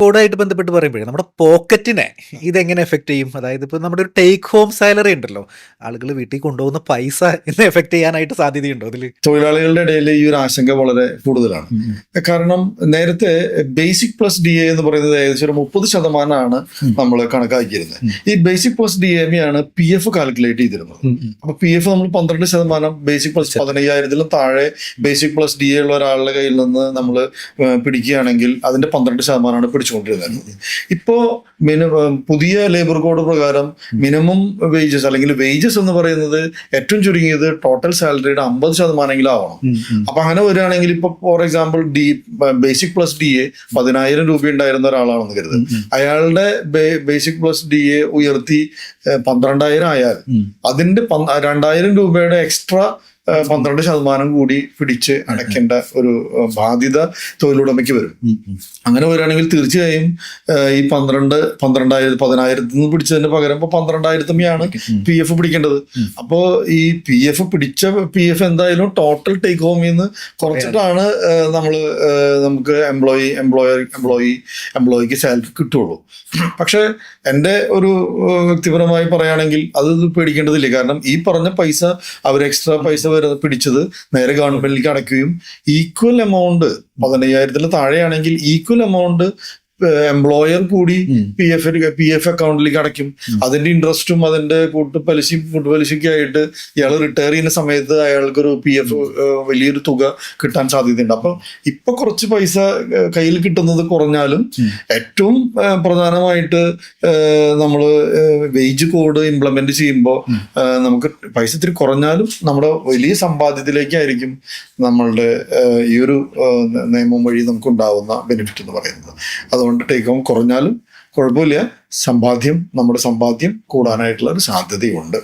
കോഡായിട്ട് ബന്ധപ്പെട്ട് പറയുമ്പോഴേ നമ്മുടെ പോക്കറ്റിനെ ഇതെങ്ങനെ എഫക്ട് ചെയ്യും? അതായത് ഇപ്പോൾ നമ്മുടെ ഒരു ടേക്ക് ഹോം സാലറി ഉണ്ടല്ലോ, ആളുകൾ വീട്ടിൽ കൊണ്ടുപോകുന്ന പൈസ ഇന്ന് എഫക്ട് ചെയ്യാനായിട്ട് സാധ്യതയുണ്ടോ അതിൽ? തൊഴിലാളികളുടെ ഇടയിൽ ഈ ഒരു ആശങ്ക വളരെ കൂടുതലാണ്. കാരണം നേരത്തെ ബേസിക് പ്ലസ് ഡി എ എന്ന് പറയുന്നത് ഏകദേശം ഒരു 30% നമ്മൾ കണക്കാക്കിയിരുന്നത്. ഈ ബേസിക് പ്ലസ് ഡി എ ആണ് പി എഫ് കാൽക്കുലേറ്റ് ചെയ്തിരുന്നത്. അപ്പൊ പി എഫ് നമ്മൾ 12%, ബേസിക് പ്ലസ് 15,000-ലും താഴെ ബേസിക് പ്ലസ് ഡി എ ഉള്ള ഒരാളുടെ കയ്യിൽ നിന്ന് നമ്മൾ പിടിക്കുകയാണെങ്കിൽ അതിന്റെ 12% പിടിച്ചുകൊണ്ടിരുന്നത്. ഇപ്പോ പുതിയ ലേബർ കോഡ് പ്രകാരം മിനിമം വേജസ് അല്ലെങ്കിൽ വേജസ് എന്ന് പറയുന്നത് ഏറ്റവും ചുരുങ്ങിയത് ടോട്ടൽ സാലറിയുടെ 50% ആവണം. അപ്പൊ അങ്ങനെ വരികയാണെങ്കിൽ ഇപ്പൊ for example basic plus D A 10,000 രൂപ ഉണ്ടായിരുന്ന ഒരാളാണെന്ന് കരുത്. അയാളുടെ ബേസിക് പ്ലസ് ഡി എ ഉയർത്തി 12,000 ആയാൽ അതിന്റെ 2,000 രൂപയുടെ എക്സ്ട്രാ 12% കൂടി പിടിച്ച് അടയ്ക്കേണ്ട ഒരു ബാധ്യത തൊഴിലുടമയ്ക്ക് വരും. അങ്ങനെ വരികയാണെങ്കിൽ തീർച്ചയായും ഈ 10,000 നിന്ന് പിടിച്ചതിന് പകരം ഇപ്പൊ 12,000 പി എഫ് പിടിക്കേണ്ടത്. അപ്പോ ഈ പി എഫ് പിടിച്ച പി എഫ് എന്തായാലും ടോട്ടൽ ടേക്ക് ഹോമിൽ നിന്ന് കുറച്ചിട്ടാണ് നമുക്ക് എംപ്ലോയിക്ക് സാലറി കിട്ടുള്ളൂ. പക്ഷെ എൻ്റെ ഒരു വ്യക്തിപരമായി പറയുകയാണെങ്കിൽ അത് പേടിക്കേണ്ടതില്ല. കാരണം ഈ പറഞ്ഞ പൈസ അവർ എക്സ്ട്രാ പൈസ പിടിച്ചത് നേരെ ഗവൺമെന്റിലേക്ക് അടയ്ക്കുകയും ഈക്വൽ എമൗണ്ട് 15,000-ൽ താഴെയാണെങ്കിൽ ഈക്വൽ എമൗണ്ട് എംപ്ലോയർ കൂടി പി എഫ് അക്കൗണ്ടിലേക്ക് അടയ്ക്കും. അതിന്റെ ഇൻട്രസ്റ്റും അതിന്റെ കൂട്ടുപലിശയ്ക്കായിട്ട് ഇയാൾ റിട്ടയർ ചെയ്യുന്ന സമയത്ത് അയാൾക്കൊരു പി എഫ് വലിയൊരു തുക കിട്ടാൻ സാധ്യതയുണ്ട്. അപ്പൊ ഇപ്പൊ കുറച്ച് പൈസ കയ്യിൽ കിട്ടുന്നത് കുറഞ്ഞാലും ഏറ്റവും പ്രധാനമായിട്ട് നമ്മൾ വേജ് കോഡ് ഇംപ്ലിമെന്റ് ചെയ്യുമ്പോൾ നമുക്ക് പൈസ ഇത്തിരി കുറഞ്ഞാലും നമ്മുടെ വലിയ സമ്പാദ്യത്തിലേക്കായിരിക്കും നമ്മളുടെ ഈ ഒരു നിയമം വഴി നമുക്ക് ഉണ്ടാവുന്ന ബെനിഫിറ്റ് എന്ന് പറയുന്നത്. അതുകൊണ്ട് ടേക്ക് ഹോം കുറഞ്ഞാലും കുഴപ്പമില്ല, നമ്മുടെ സമ്പാദ്യം കൂടാനായിട്ടുള്ള ഒരു സാധ്യതയുണ്ട്.